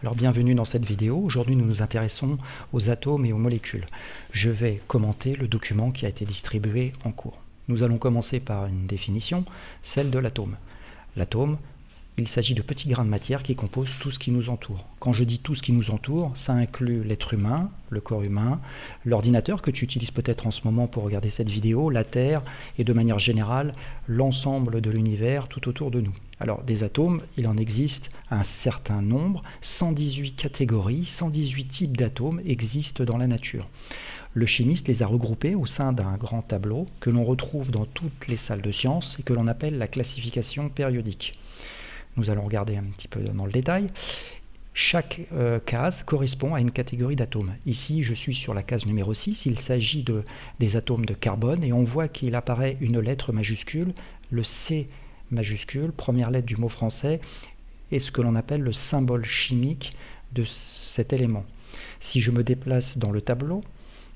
Alors bienvenue dans cette vidéo. Aujourd'hui nous nous intéressons aux atomes et aux molécules. Je vais commenter le document qui a été distribué en cours. Nous allons commencer par une définition, celle de l'atome. L'atome, il s'agit de petits grains de matière qui composent tout ce qui nous entoure. Quand je dis tout ce qui nous entoure, ça inclut l'être humain, le corps humain, l'ordinateur que tu utilises peut-être en ce moment pour regarder cette vidéo, la Terre et de manière générale l'ensemble de l'univers tout autour de nous. Alors des atomes, il en existe un certain nombre, 118 catégories, 118 types d'atomes existent dans la nature. Le chimiste les a regroupés au sein d'un grand tableau que l'on retrouve dans toutes les salles de sciences et que l'on appelle la classification périodique. Nous allons regarder un petit peu dans le détail. Chaque case correspond à une catégorie d'atomes. Ici, je suis sur la case numéro 6. Il s'agit des atomes de carbone et on voit qu'il apparaît une lettre majuscule, le C majuscule, première lettre du mot français, et ce que l'on appelle le symbole chimique de cet élément. Si je me déplace dans le tableau,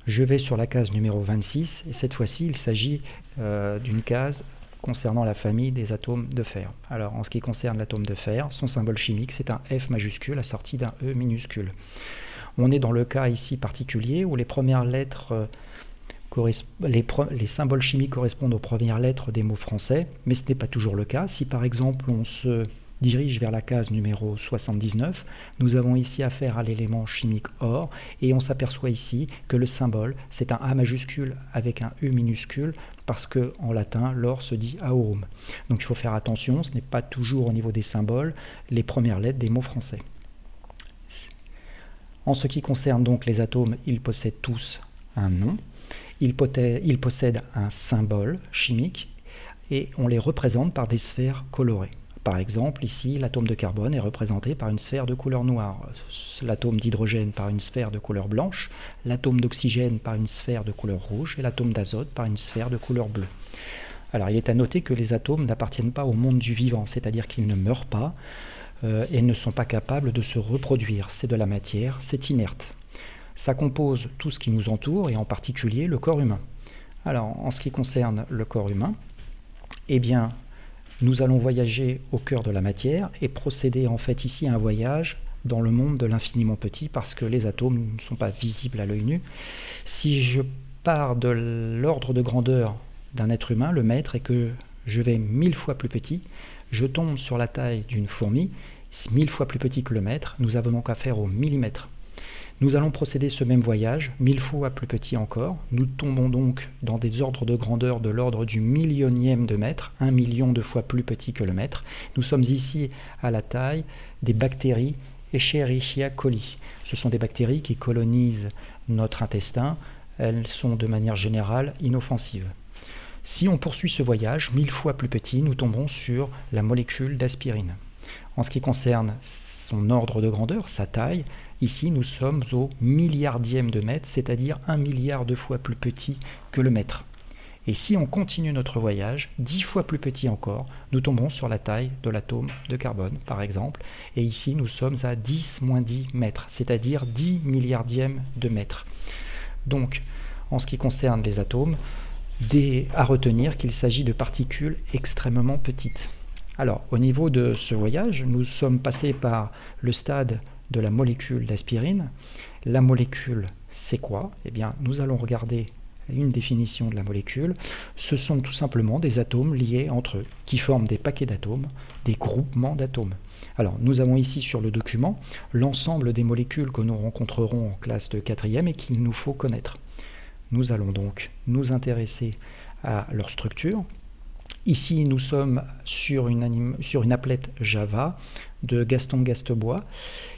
je vais sur la case numéro 26 et cette fois-ci, il s'agit d'une case concernant la famille des atomes de fer. Alors, en ce qui concerne l'atome de fer, son symbole chimique, c'est un F majuscule assorti d'un E minuscule. On est dans le cas ici particulier où les premières lettres, les symboles chimiques correspondent aux premières lettres des mots français, mais ce n'est pas toujours le cas. Si par exemple on se dirige vers la case numéro 79, nous avons ici affaire à l'élément chimique or, et on s'aperçoit ici que le symbole, c'est un A majuscule avec un U minuscule, parce qu'en latin, l'or se dit aurum. Donc il faut faire attention, ce n'est pas toujours au niveau des symboles les premières lettres des mots français. En ce qui concerne donc les atomes, ils possèdent tous un nom, ils possèdent un symbole chimique, et on les représente par des sphères colorées. Par exemple, ici, l'atome de carbone est représenté par une sphère de couleur noire, l'atome d'hydrogène par une sphère de couleur blanche, l'atome d'oxygène par une sphère de couleur rouge et l'atome d'azote par une sphère de couleur bleue. Alors, il est à noter que les atomes n'appartiennent pas au monde du vivant, c'est-à-dire qu'ils ne meurent pas et ne sont pas capables de se reproduire. C'est de la matière, c'est inerte. Ça compose tout ce qui nous entoure et en particulier le corps humain. Alors, en ce qui concerne le corps humain, eh bien, nous allons voyager au cœur de la matière et procéder en fait ici à un voyage dans le monde de l'infiniment petit parce que les atomes ne sont pas visibles à l'œil nu. Si je pars de l'ordre de grandeur d'un être humain, le mètre, et que je vais 1000 fois plus petit, je tombe sur la taille d'une fourmi, 1000 fois plus petit que le mètre, nous avons donc affaire au millimètre. Nous allons procéder ce même voyage, 1000 fois plus petit encore. Nous tombons donc dans des ordres de grandeur de l'ordre du millionième de mètre, 1 million de fois plus petit que le mètre. Nous sommes ici à la taille des bactéries Escherichia coli. Ce sont des bactéries qui colonisent notre intestin. Elles sont de manière générale inoffensives. Si on poursuit ce voyage, 1000 fois plus petit, nous tombons sur la molécule d'aspirine. En ce qui concerne son ordre de grandeur, sa taille, ici nous sommes au milliardième de mètre, c'est-à-dire 1 milliard de fois plus petit que le mètre. Et si on continue notre voyage, 10 fois plus petit encore, nous tombons sur la taille de l'atome de carbone, par exemple, et ici nous sommes à 10 moins 10 mètres, c'est-à-dire 10 milliardièmes de mètre. Donc, en ce qui concerne les atomes, à retenir qu'il s'agit de particules extrêmement petites. Alors, au niveau de ce voyage, nous sommes passés par le stade de la molécule d'aspirine. La molécule, c'est quoi? Eh bien, nous allons regarder une définition de la molécule. Ce sont tout simplement des atomes liés entre eux, qui forment des paquets d'atomes, des groupements d'atomes. Alors, nous avons ici sur le document l'ensemble des molécules que nous rencontrerons en classe de 4e et qu'il nous faut connaître. Nous allons donc nous intéresser à leur structure. Ici, nous sommes sur une applette Java de Gaston Gastebois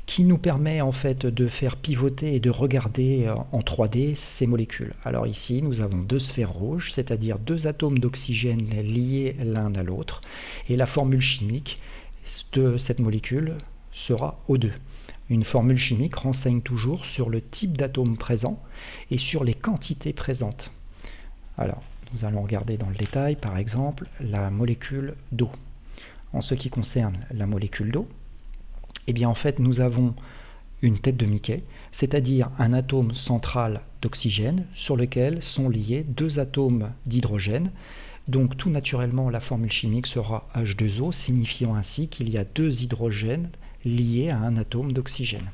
qui nous permet en fait de faire pivoter et de regarder en 3D ces molécules. Alors ici, nous avons deux sphères rouges, c'est-à-dire deux atomes d'oxygène liés l'un à l'autre, et la formule chimique de cette molécule sera O2. Une formule chimique renseigne toujours sur le type d'atome présent et sur les quantités présentes. Alors, nous allons regarder dans le détail, par exemple, la molécule d'eau. En ce qui concerne la molécule d'eau, eh bien en fait, nous avons une tête de Mickey, c'est-à-dire un atome central d'oxygène sur lequel sont liés deux atomes d'hydrogène. Donc tout naturellement, la formule chimique sera H2O, signifiant ainsi qu'il y a deux hydrogènes lié à un atome d'oxygène.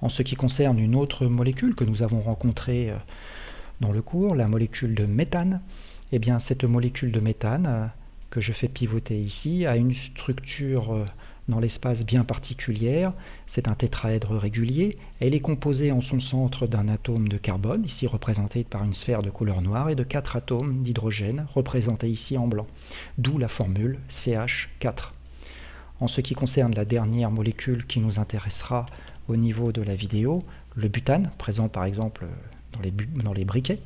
En ce qui concerne une autre molécule que nous avons rencontrée dans le cours, la molécule de méthane, eh bien cette molécule de méthane que je fais pivoter ici a une structure dans l'espace bien particulière. C'est un tétraèdre régulier. Elle est composée en son centre d'un atome de carbone, ici représenté par une sphère de couleur noire, et de 4 atomes d'hydrogène, représentés ici en blanc, d'où la formule CH4. En ce qui concerne la dernière molécule qui nous intéressera au niveau de la vidéo, le butane, présent par exemple dans les briquets,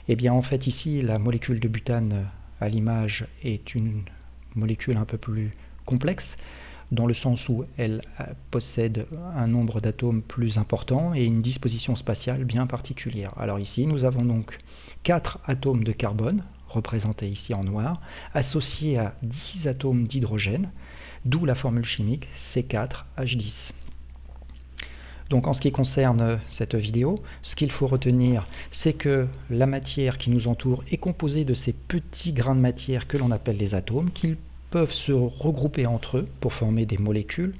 et bien en fait ici la molécule de butane à l'image est une molécule un peu plus complexe, dans le sens où elle possède un nombre d'atomes plus important et une disposition spatiale bien particulière. Alors ici nous avons donc 4 atomes de carbone, représentés ici en noir, associés à 10 atomes d'hydrogène, d'où la formule chimique C4H10. Donc en ce qui concerne cette vidéo, ce qu'il faut retenir, c'est que la matière qui nous entoure est composée de ces petits grains de matière que l'on appelle les atomes, qu'ils peuvent se regrouper entre eux pour former des molécules,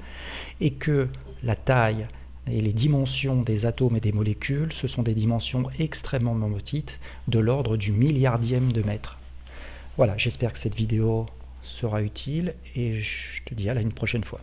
et que la taille et les dimensions des atomes et des molécules, ce sont des dimensions extrêmement petites, de l'ordre du milliardième de mètre. Voilà, j'espère que cette vidéo sera utile, et je te dis à une prochaine fois.